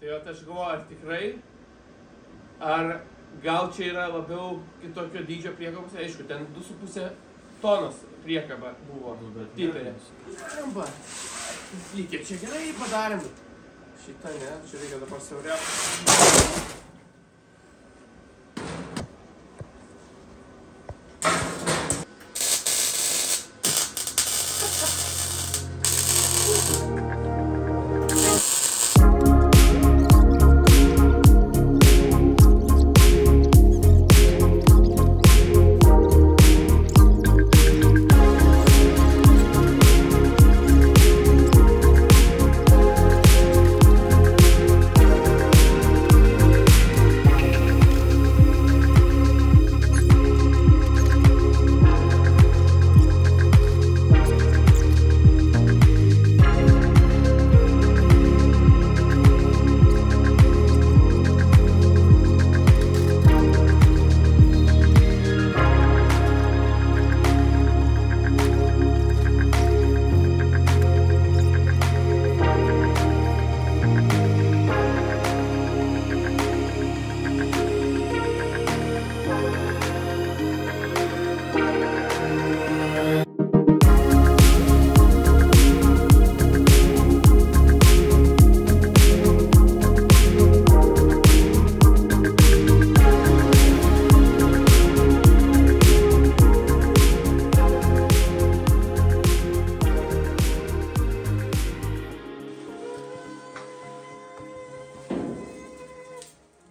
Tai jo, aš galvoju, ar tikrai, ar gal čia yra labiau kitokio dydžio priekabos, aišku, ten 2,5 tonos priekaba buvo tipė. Arba, lygiai čia gerai padarėm. Šitą ne, čia reikia dabar siauriau.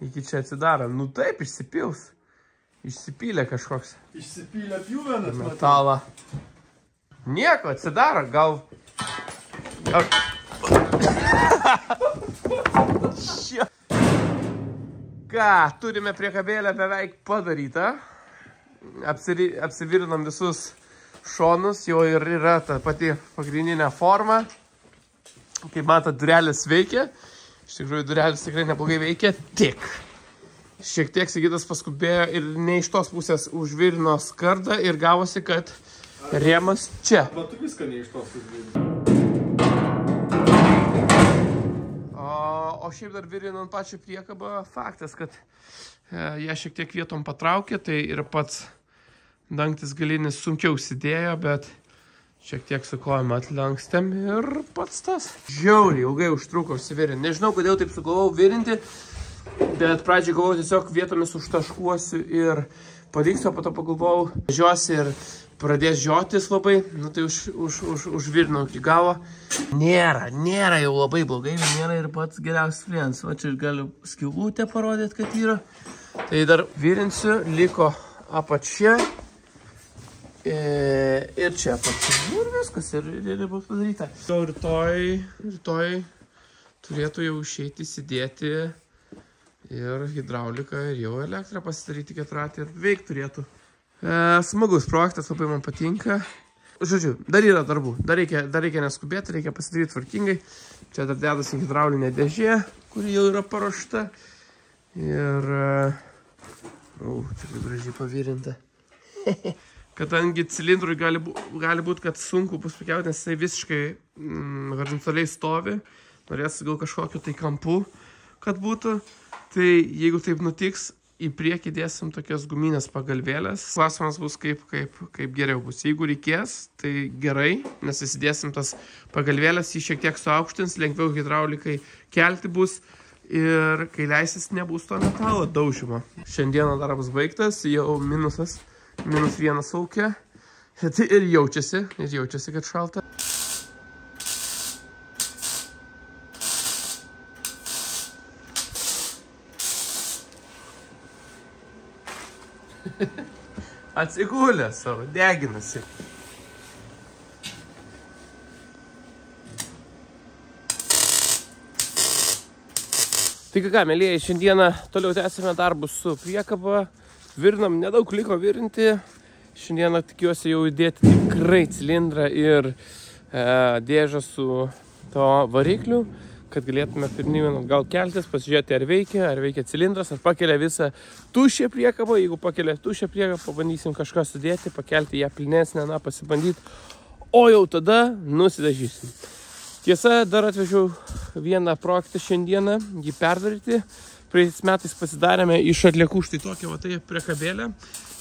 Iki čia atsidaro. Nu taip, išsipils. Išsipylė kažkoks. Išsipylė pjuvenas. Metalą. Nieko, atsidaro. Gal... Ką, turime priekabėlę beveik padarytą. Apsivirinom visus šonus. Jau ir yra ta pati pagrindinė forma. Kaip matot, durelis veikia. Iš tikrųjų, durelis tikrai neblogai veikia, tik šiek tiek Sigitas paskubėjo ir ne iš tos pusės užvirino skardą ir gavosi, kad rėmas čia. Bet tu viską ne iš tos užvirino. O šiaip dar virinant pačią priekabą, faktas, kad ją šiek tiek vietom patraukė, tai ir pats dangtis galinis sunkiau užsidėjo, bet šiek tiek su kojom atlenkstėm ir pats tas. Žiauriai ilgai užtruko užsivirinti. Nežinau, kodėl taip sugalvojau virinti, bet pradžiai galvojau tiesiog vietomis užtaškuosiu ir pavyks, o po to pagalvojau, žiosi ir pradės žiotis labai, nu tai užvirinau iki galo. Nėra jau labai blogai, nėra ir pats geriausias variantas. O čia galiu skylutę parodyti, kad yra. Tai dar virinsiu, liko apačia. Ir čia apačia. Ir viskas, ir bus padaryta. Rytoj turėtų jau išeiti, įsidėti ir hidrauliką, ir jau elektrą pasidaryti keturatį ir veik turėtų. Smagus projektas, labai man patinka. Žodžiu, dar yra darbų, dar reikia neskubėti, reikia pasidaryti tvarkingai. Čia dar dedasi hidraulinė dėžė, kuri jau yra paruošta. Ir... čia kaip gražiai pavirinta. Kadangi cilindrui gali būti, kad sunku bus prekiauti, nes jisai visiškai horizontaliai stovi. Norėsiu gal kažkokiu tai kampu, kad būtų. Tai jeigu taip nutiks, į priekį dėsim tokias guminės pagalvėlės. Klausimas bus, kaip geriau bus. Jeigu reikės, tai gerai, nes įsidėsim tas pagalvėlės, jį šiek tiek suaukštins, lengviau hidraulikai kelti bus. Ir kai leisis, nebus to metalo daužymo. Šiandieną darbas baigtas, jau -1 lauke. Ir jaučiasi, kad šalta. Atsigulė savo, deginasi. Tai ką, mėlyjei, šiandieną toliau tęsime darbus su priekaba. Virinam, nedaug liko virinti. Šiandieną tikiuosi jau įdėti tikrai cilindrą ir dėžą su to varikliu, kad galėtume pirmyn gal keltis, pasižiūrėti, ar veikia cilindras, ar pakelia visą tuščią priekabą. Jeigu pakelia tuščią priekabą, pabandysim kažką sudėti, pakelti ją pilnesnę, pasibandyti, o jau tada nusidažysim. Tiesa, dar atvežiau vieną projektą šiandieną, jį perdaryti. Praeitais metais pasidarėme iš atliekų štai tokią va tai priekabėlę.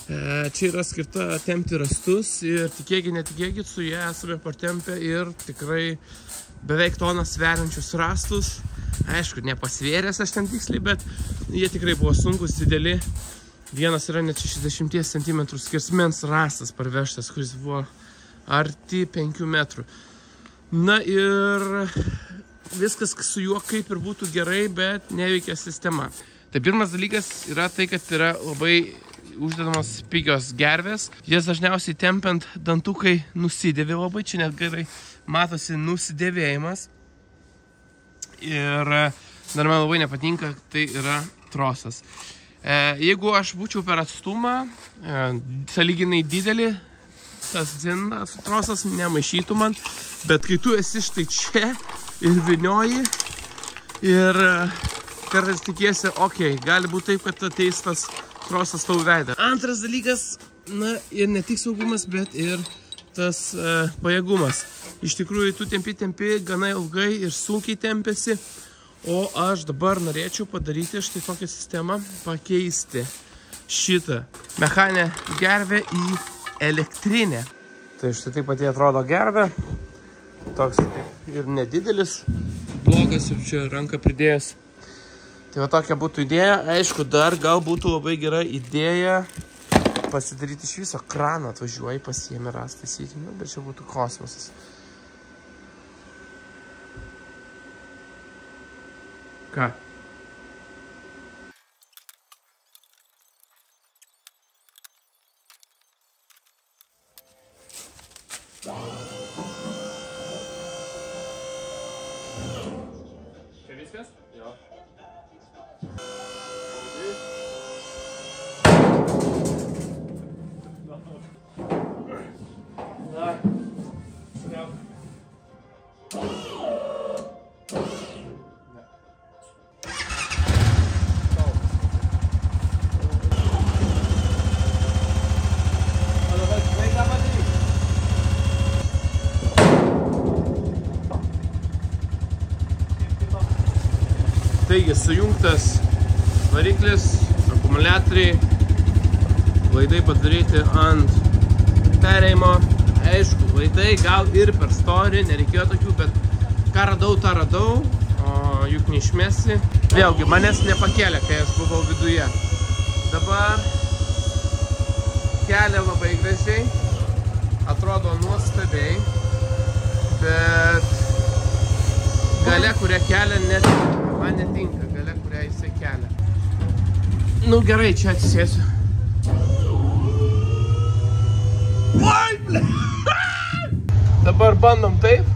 Čia yra skirta tempti rastus ir tikėkit, netikėkit, su jie esame partempę ir tikrai beveik toną sveriančius rastus. Aišku, nepasvėręs aš ten tiksliai, bet jie tikrai buvo sunkus, dideli. Vienas yra net 60 cm skersmens rastas parvežtas, kuris buvo arti 5 metrų. Na ir viskas su juo kaip ir būtų gerai, bet neveikia sistema. Tai pirmas dalykas yra tai, kad yra labai uždedamos pigios gervės. Jas dažniausiai tempiant dantukai nusidėvė labai, čia net gerai matosi nusidėvėjimas. Ir dar man labai nepatinka, tai yra trosas. Jeigu aš būčiau per atstumą, sąlyginai didelį, tas trosas nemaišytų man, bet kai tu esi štai čia ir vinioji ir kartais tikiesi, okei, gali būti taip, kad ateis tas trosas tau veidą. Antras dalykas, na ir ne tik saugumas, bet ir tas pajėgumas. Iš tikrųjų, tu tempi gana ilgai ir sunkiai tempėsi, o aš dabar norėčiau padaryti štai tokią sistemą, pakeisti šitą mechaninę gervę į elektrinę. Tai štai taip pat atrodo gervė, toks ir nedidelis, blogas, ir čia ranką pridėjęs. Tai va tokia būtų idėja. Aišku, dar gal būtų labai gera idėja pasidaryti iš viso kraną, atvažiuoji, pasiėmė rastą įsitį, bet čia būtų kosmosas. Ką? Čia viskas? Jo. Taigi, sujungtas variklis, akumuliatoriai, laidai padaryti ant perėjimo. Aišku, laidai gal ir per storį, nereikėjo tokių, bet ką radau, tą radau, o juk neišmesi. Vėlgi, manęs nepakėlė, kai aš buvau viduje. Dabar kelia labai gražiai, atrodo nuostabiai, bet gale, kurią kelia, net man netinka, gale, kurią jisai kelia. Nu gerai, čia atsisėsiu. Dabar bandom taip.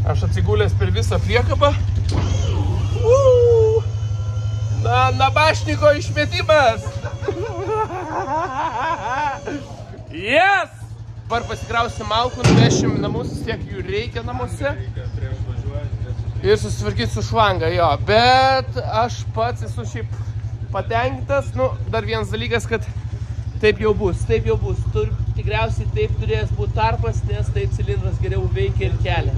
Aš atsigulęs per visą priekabą. Nabašniko išmetimas. Yes! Dabar pasikrausim malkų, nuvešim namus, tiek jų reikia namuose. Ir susitvarkyti su švanga, jo. Bet aš pats esu šiaip patenkintas. Nu, dar vienas dalykas, kad taip jau bus, taip jau bus. Tikriausiai taip turės būti tarpas, nes taip cilindras geriau veikia ir kelia.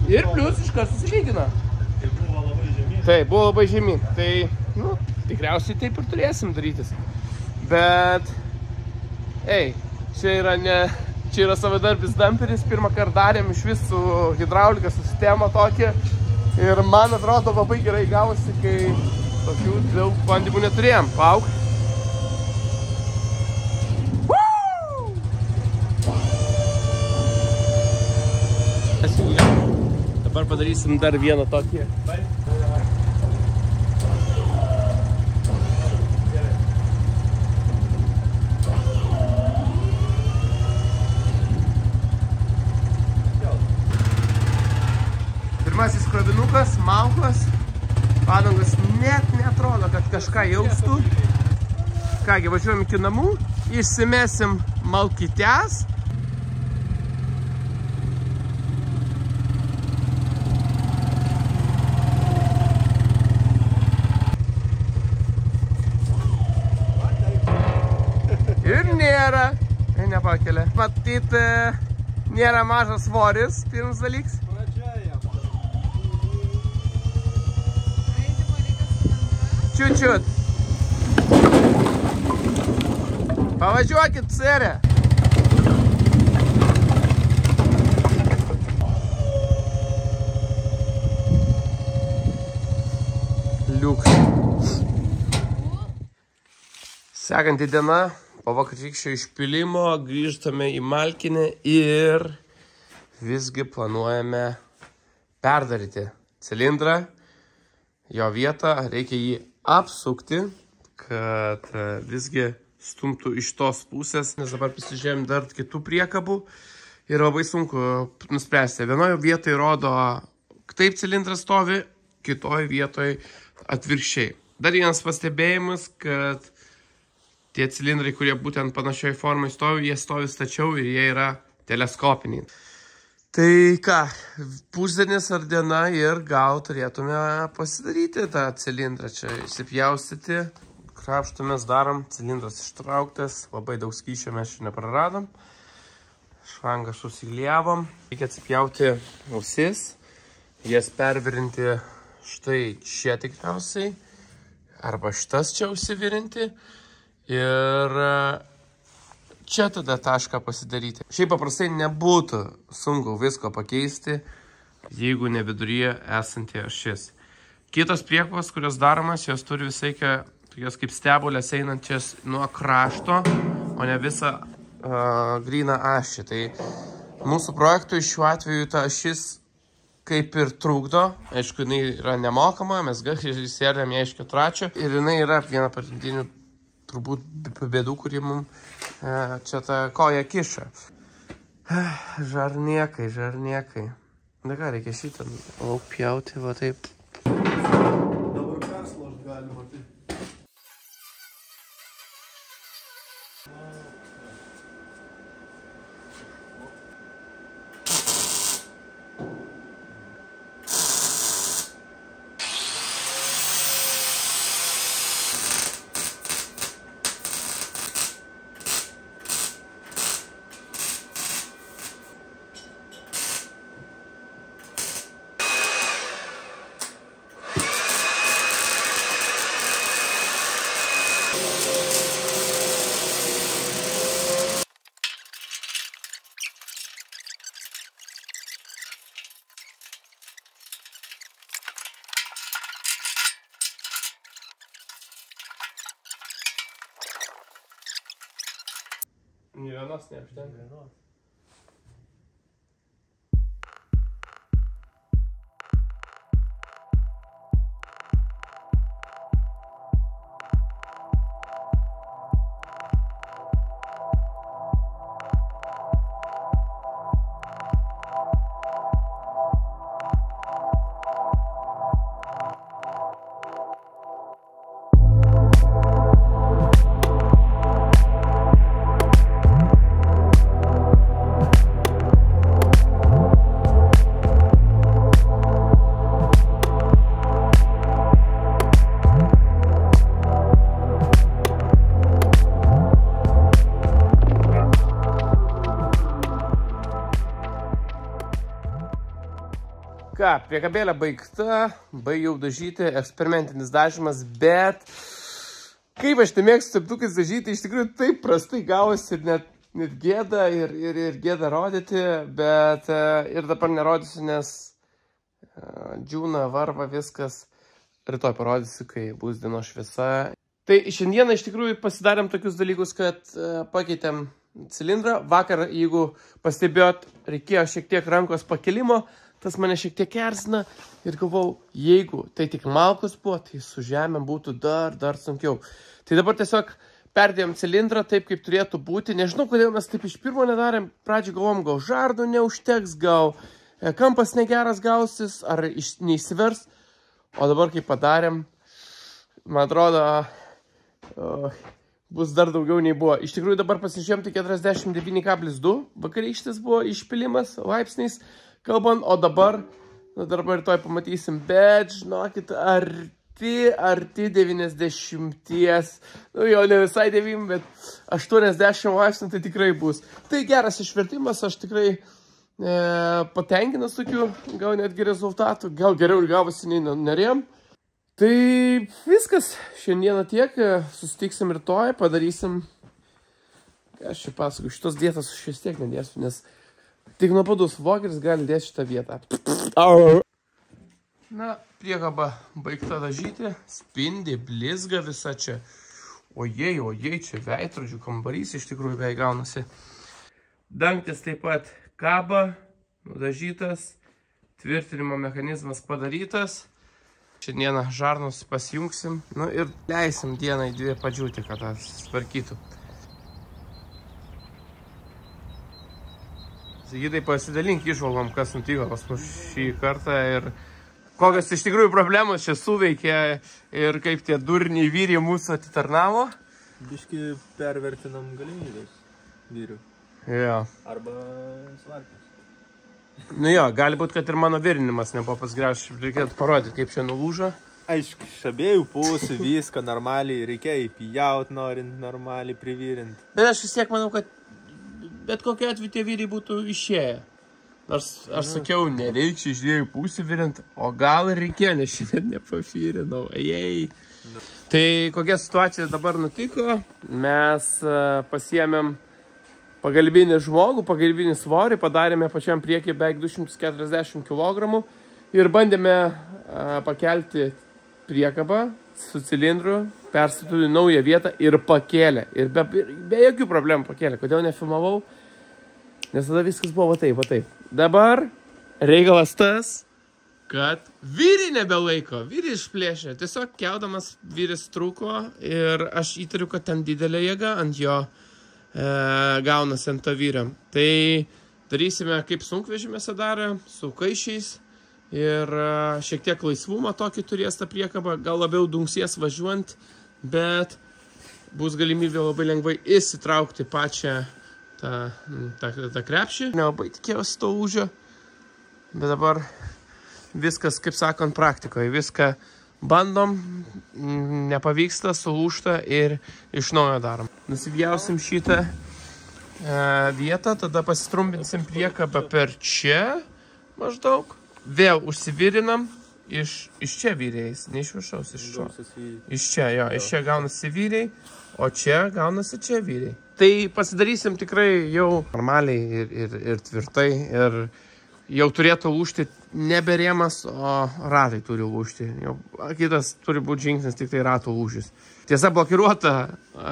Ir plius iš karto susilygina. Tai buvo labai žemyn. Taip, buvo labai žemyn. Tai, nu, tikriausiai taip ir turėsim darytis. Bet, čia yra ne... Čia yra savadarbis damperis, pirmą kartą darėm iš vis su hidraulika, su sistema tokia. Ir man atrodo labai gerai gavosi, kai tokių daug bandymų neturėjom. Pauk. Dabar padarysim dar vieną tokį. Pirmasis krovinukas, malkos, padangos net neatrodo, kad kažką jaustų. Kągi, važiuojam iki namų, išsimesim malkytes. Ir nėra, nepakelia. Matyt, nėra mažas svoris, pirmas dalyks. čiut. Pavažiuokit, serė. Liuks. Sekanti diena, po vakarykščio išpilimo, grįžtame į Malkinę ir visgi planuojame perdaryti cilindrą, jo vietą, reikia jį apsukti, kad visgi stumtų iš tos pusės, nes dabar pasižiūrėjom dar kitų priekabų ir labai sunku nuspręsti. Vienoje vietoje rodo, taip cilindras stovi, kitoje vietoje atvirkščiai. Dar vienas pastebėjimas, kad tie cilindrai, kurie būtent panašioje formai stovi, jie stovi stačiau ir jie yra teleskopiniai. Tai ką, pusdienis ar diena ir gal turėtume pasidaryti tą cilindrą čia, išsipjaustyti. Krapštumės darom, cilindras ištrauktas, labai daug skysčio mes čia nepraradom. Švangą susiglievom. Reikia atsipjauti ausis, jas pervirinti štai čia tikriausiai, arba šitas čia užsivirinti ir čia tada tašką pasidaryti. Šiaip paprastai nebūtų sunku visko pakeisti, jeigu ne viduryje esanti ašis. Kitos priekabos, kurios daromas, jos turi visai tokios kaip stebulės einančias nuo krašto, o ne visą gryną ašį. Tai mūsų projektui šiuo atveju ta ašis kaip ir trukdo. Aišku, jinai yra nemokama, mes įsėrėm ją iš 4 ir jinai yra viena pagrindinių turbūt bėdų, kurį mums čia tą koją kiša. Žarniekai. Na ką, reikia šitą pjauti, va taip. Dabar persložt galima, tai. Nė vienos neužtenka. Ką, priekabėlė baigta, baigiau dažyti, eksperimentinis dažymas, bet kaip aš tai mėgstu teptukais dažyti, iš tikrųjų taip prastai gavosi ir net gėda ir gėda rodyti, bet ir dabar nerodysiu, nes džiūna, varva viskas, rytoj parodysiu, kai bus dienos šviesa. Tai šiandieną iš tikrųjų pasidarėm tokius dalykus, kad pakeitėm cilindrą. Vakar, jeigu pastebėjot, reikėjo šiek tiek rankos pakilimo, tas mane šiek tiek erzina ir galvau, jeigu tai tik malkos buvo, tai su žemė būtų dar sunkiau. Tai dabar tiesiog perdėjom cilindrą taip, kaip turėtų būti. Nežinau, kodėl mes taip iš pirmo nedarėm. Pradžią galvom, gal žardo neužteks, gal kampas negeras gausis, ar neįsivers. O dabar, kai padarėm, man atrodo, bus dar daugiau nei buvo. Iš tikrųjų, dabar pasižiūrėjom tai 49,2. Vakarykštis buvo išpilimas laipsniais kalbant, o dabar rytoj pamatysim, bet žinokit, arti 90, nu jau ne visai 9, bet 80 laipsnių tai tikrai bus. Tai geras išvertimas, aš tikrai patenkinas tokių, gal netgi rezultatų, gal geriau ir gavosi nei norėjom. Tai viskas, šiandieną tiek, susitiksim rytoj, padarysim, aš čia pasakoju, šitos dietos aš vis tiek nedėsiu, nes tik nuobodus vlogeris gali dėti šitą vietą. Na, priekaba baigta dažyti, spindi, blizga visa čia. Ojei, čia veidrodžių kambarys iš tikrųjų beveik gaunasi. Dangtis taip pat kaba, nudažytas, tvirtinimo mechanizmas padarytas. Šiandieną žarnus pasijungsim, nu ir leisim dieną į 2 padžiūti, kad tas tvarkytų. Sigidai, pasidalink įžvalgom, kas nutiko pas mus šį kartą ir kokios iš tikrųjų problemos čia suveikė ir kaip tie durniai vyriai mūsų atitarnavo. Biški pervertinam galimybės vyrių. Jo. Arba svarkius. Nu jo, gali būti, kad ir mano virinimas nebuvo pas gręžį. Reikėtų parodyti, kaip čia nulūžo. Aišku, iš abiejų pusių viską normaliai, reikia įpijaut, norint normaliai privirinti. Bet aš vis tiek manau, kad bet kokiu atveju tie vyriai būtų išėję. Nors aš sakiau, nereikia iš 2 pusių virint, o gal ir reikėjo, nes šiandien nepafirinau. Tai kokia situacija dabar nutiko? Mes pasiėmėm pagalbinį žmogų, pagalbinį svorį, padarėme pačiam priekį beveik 240 kg ir bandėme pakelti priekabą su cilindru, perstatyti naują vietą ir pakėlė. Ir be jokių problemų pakėlė. Kodėl nefilmavau? Nes tada viskas buvo va taip. Dabar reikalas tas, kad vyriai nebelaiko, vyriai išplėšė. Tiesiog keldamas vyris trūko ir aš įtariu, kad ten didelė jėga ant jo gaunasi ant to vyrio. Tai darysime kaip sunkvežimėse darė, su kaišiais ir šiek tiek laisvumą tokį turės tą priekabą, gal labiau dunksies važiuojant, bet bus galimybė labai lengvai įsitraukti pačią tą krepšį. Nelabai tikėjausi to lūžio, bet dabar viskas, kaip sakant, praktikoje. Viską bandom, nepavyksta, sulūžta ir iš naujo darom. Nusivjausim šitą vietą, tada pasistrumpinsim priekabą per čia maždaug. Vėl užsivirinam iš čia vyriais, ne iš viršaus, iš čia. Iš čia, jo, iš čia gaunasi vyriai, o čia gaunasi čia vyriai. Tai pasidarysim tikrai jau normaliai ir tvirtai ir jau turėtų lūžti nebe rėmas, o ratai turi lūžti. Jau kitas turi būti žingsnis, tik tai ratų lūžis. Tiesa, blokiruota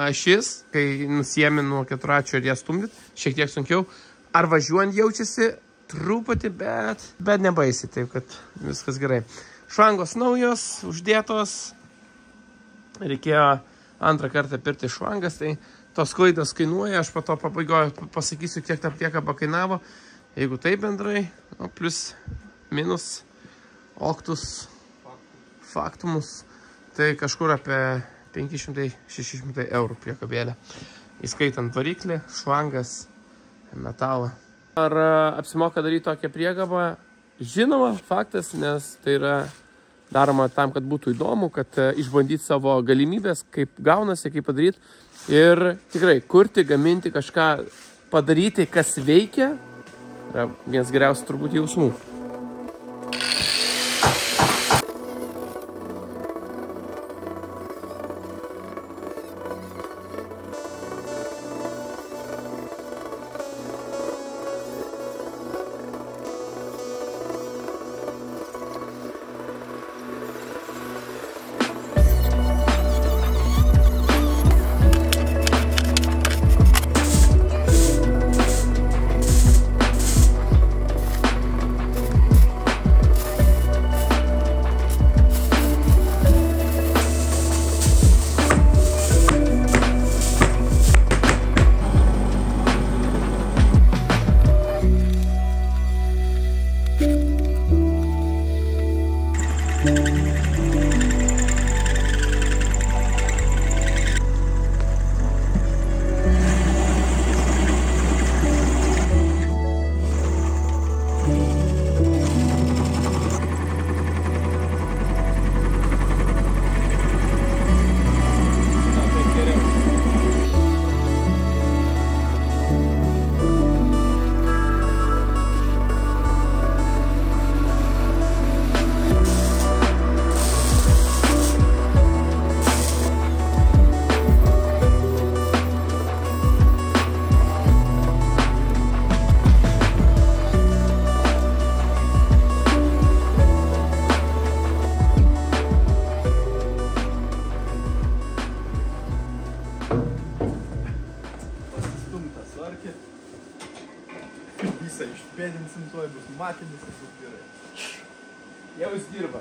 ašis, kai nusiemi nuo 4 ir ją stumdyt, šiek tiek sunkiau. Ar važiuojant jaučiasi truputį, bet nebaisi, taip kad viskas gerai. Švangos naujos, uždėtos. Reikėjo antrą kartą pirkti švangas, tai tos klaidos kainuoja. Aš po to pabaigoje pasakysiu, kiek ta priekaba kainavo. Jeigu tai bendrai, plus minus oktus faktumus, tai kažkur apie 500-600 eurų priekabėlė. Įskaitant variklį, švangas, metalą. Ar apsimoka daryti tokią priekabą? Žinoma, faktas, nes tai yra daroma tam, kad būtų įdomu, kad išbandyti savo galimybės, kaip gaunasi, kaip padaryti. Ir tikrai kurti, gaminti kažką, padaryti, kas veikia, yra vienas geriausių turbūt jausmų. bus matinis ir bus gerai. Jau jis dirba.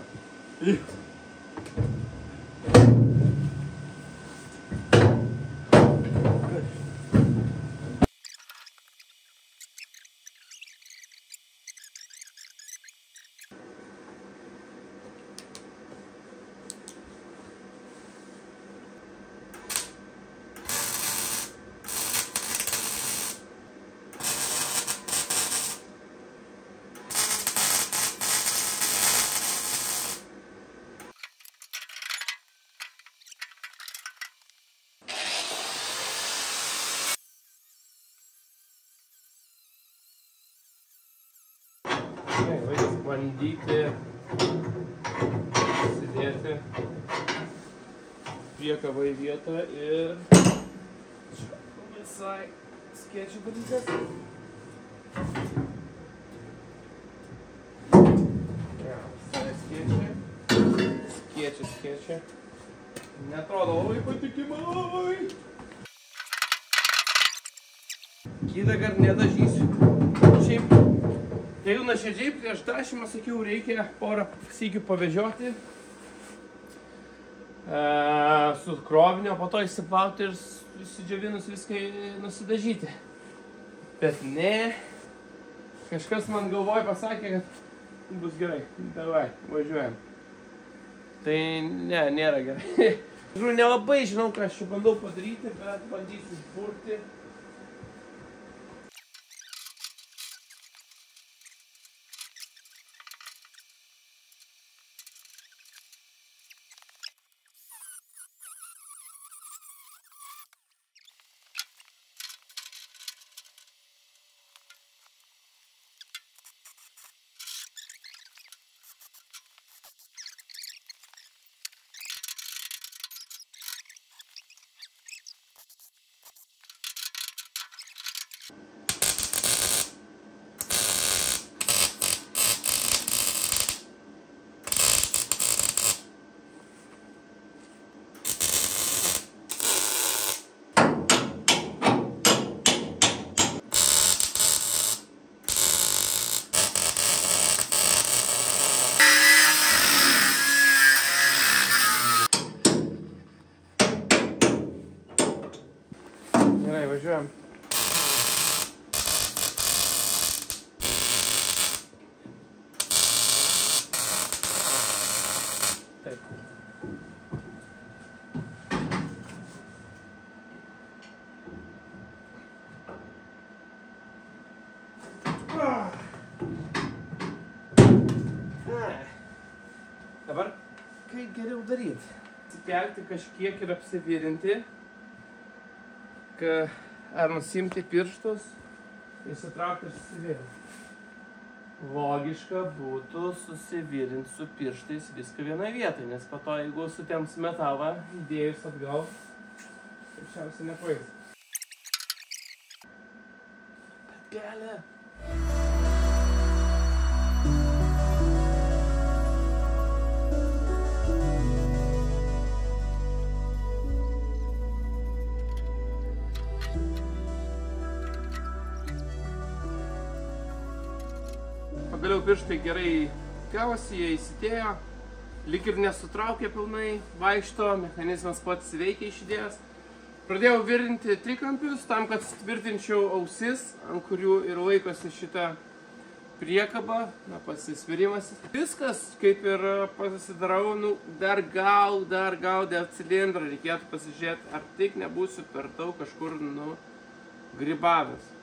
Laikas bandyti įsidėti priekabą į vietą ir visai skėčių dalykas. Visai skėčiai. Neatrodo labai patikimai. Kitą kartą nedažysiu. Šiaip jeigu nuoširdžiai prieš dažymą sakiau, reikia porą sykių pavežioti su krovinio, po to įsiplauti ir įsidžiovinus viską nusidažyti. Bet ne, kažkas man galvoj pasakė, kad bus gerai. Davai, važiuojam. Tai ne, nėra gerai. Žiūrėjau, nelabai žinau, ką aš čia bandau padaryti, bet bandysiu išburti. Gerai, važiuojam. Taip. Dabar, kaip geriau daryti? Atsikelti kažkiek ir apsivirinti. Ar nusimti pirštus, įsitraukti ir susivirinti. Logiška būtų susivirinti su pirštais viską vienoje vietoje, nes po to, jeigu sutems metalą, įdėjus atgal, paprasčiausiai nepaeis. Pelė! Pagaliau pirštai gerai gavosi, jie įsidėjo, lyg ir nesutraukė pilnai, vaikšto, mechanizmas pats veikia iš idėjos. Pradėjau virinti trikampius tam, kad tvirtinčiau ausis, ant kurių ir laikosi šitą priekabą, pasisvirimas. Viskas kaip ir pasidarau, dar gal dėl cilindro reikėtų pasižiūrėti, ar tik nebūsiu per daug kažkur grybavęs.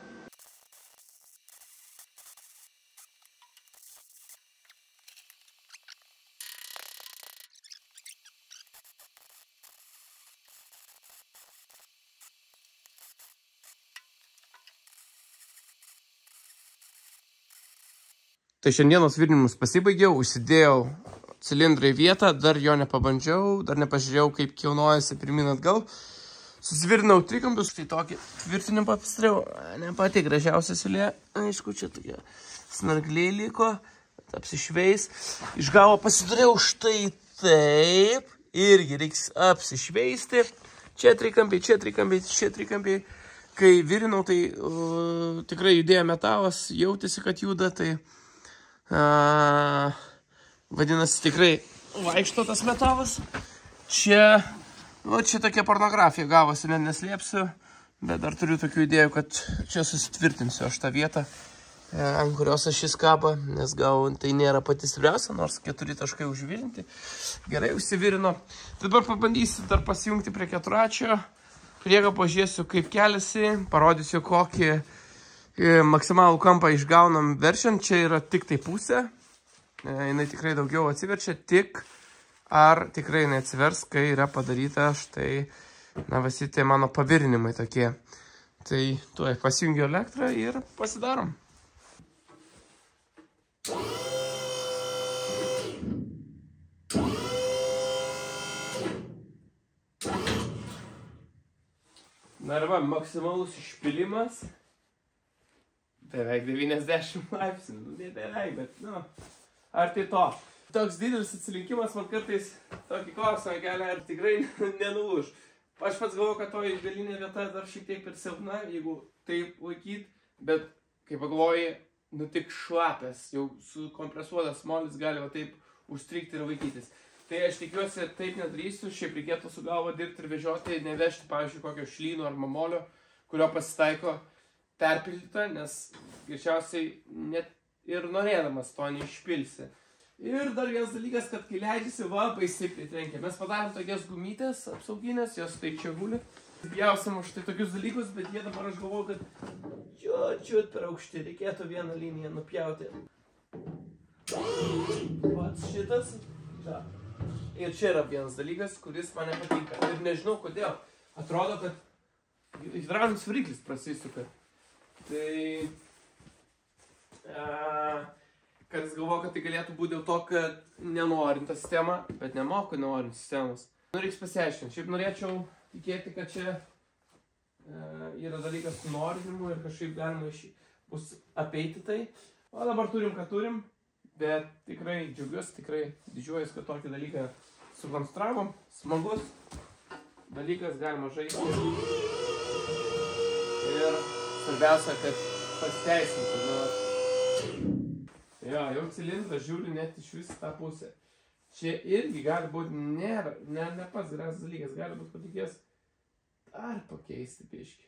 Tai šiandienos virinimus pasibaigiau, užsidėjau cilindrą į vietą, dar jo nepabandžiau, dar nepažiūrėjau, kaip kilnojasi pirmin atgal. Susivirinau trikampius, štai tokį tvirtinimą pasidariau, ne pati gražiausia siūlė, aišku, čia tokie snargliai liko, apsišveis. Iš galo pasidariau štai taip, irgi reiks apsišveisti. Čia trikampiai, kai virinau, tai tikrai judėjo metalas, jautėsi, kad juda, tai vadinasi tikrai vaikšto tas metalas. Čia tokia pornografija gavosi, neslėpsiu, bet dar turiu tokių idėjų, kad čia susitvirtinsiu aš tą vietą, ant kurios ašis kaba, nes gal tai nėra pati stipriausia, nors 4 taškai užvirinti. Gerai, užsivirino. Dabar pabandysiu dar pasijungti prie 4-ačio. Priega pažiūrėsiu, kaip keliasi, parodysiu, kokį maksimalų kampą išgaunam veršiant. Čia yra tik tai pusė. Jinai tikrai daugiau atsiverčia, tik ar tikrai neatsivers, kai yra padaryta štai, visi tie mano pavirinimai tokie. Tai tuoj pasijungiu elektrą ir pasidarom. Na ir va, maksimalus išpilimas. Beveik 90 laipsnių. Ne beveik, bet, arti to. Toks didelis atsilinkimas man kartais tokį klausimą kelia, ar tikrai nenulūž. Aš pats galvoju, kad to išgalinė vieta dar šiek tiek per silpna, jeigu taip laikyt, bet kai pagalvoji, tik šlapės, jau sukompresuotas molis gali va taip užstrikti ir vaikytis. Tai aš tikiuosi, taip nedarysiu, šiaip reikėtų su galva dirbti ir vežioti, nevežti, pavyzdžiui, kokio šlyno ar mamolio, kurio pasitaiko perpildyta, nes greičiausiai net ir norėdamas to neišpilsi. Ir dar vienas dalykas, kad kai leidžiasi, baisiai pritrenkia. Mes padarėm tokias gumytės apsauginės, jos tai čia guli. Bijausim už tai tokius dalykus, bet jie dabar aš galvoju, kad čiut per aukšti, reikėtų vieną liniją nupjauti. Pats šitas. Ir čia yra vienas dalykas, kuris man nepatinka. Ir nežinau kodėl. Atrodo, kad hidraulinis variklis prasisuka. Tai... Kad jis galvoja, kad tai galėtų būti dėl to, kad nenorinta sistema, bet nemoku nenorinti sistemos. Reiks pasiaiškinti. Šiaip norėčiau tikėti, kad čia yra dalykas su norinimu ir kažkaip galima bus apeiti tai. O dabar turim, ką turim. Bet tikrai džiaugiuosi, tikrai didžiuojuosi, kad tokį dalyką sukonstravom. Smagus dalykas, galima žaisti. Ir svarbiausia, kad pasiteisinti. Jo, jau cilindras žiūriu net iš visą tą pusę. Čia irgi gali būti ne pats geras dalykas, gali būti patikės dar pakeisti biškį.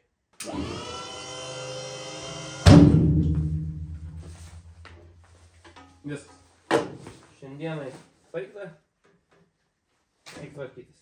Viskas. Šiandienai baigta. Eik tvarkytis.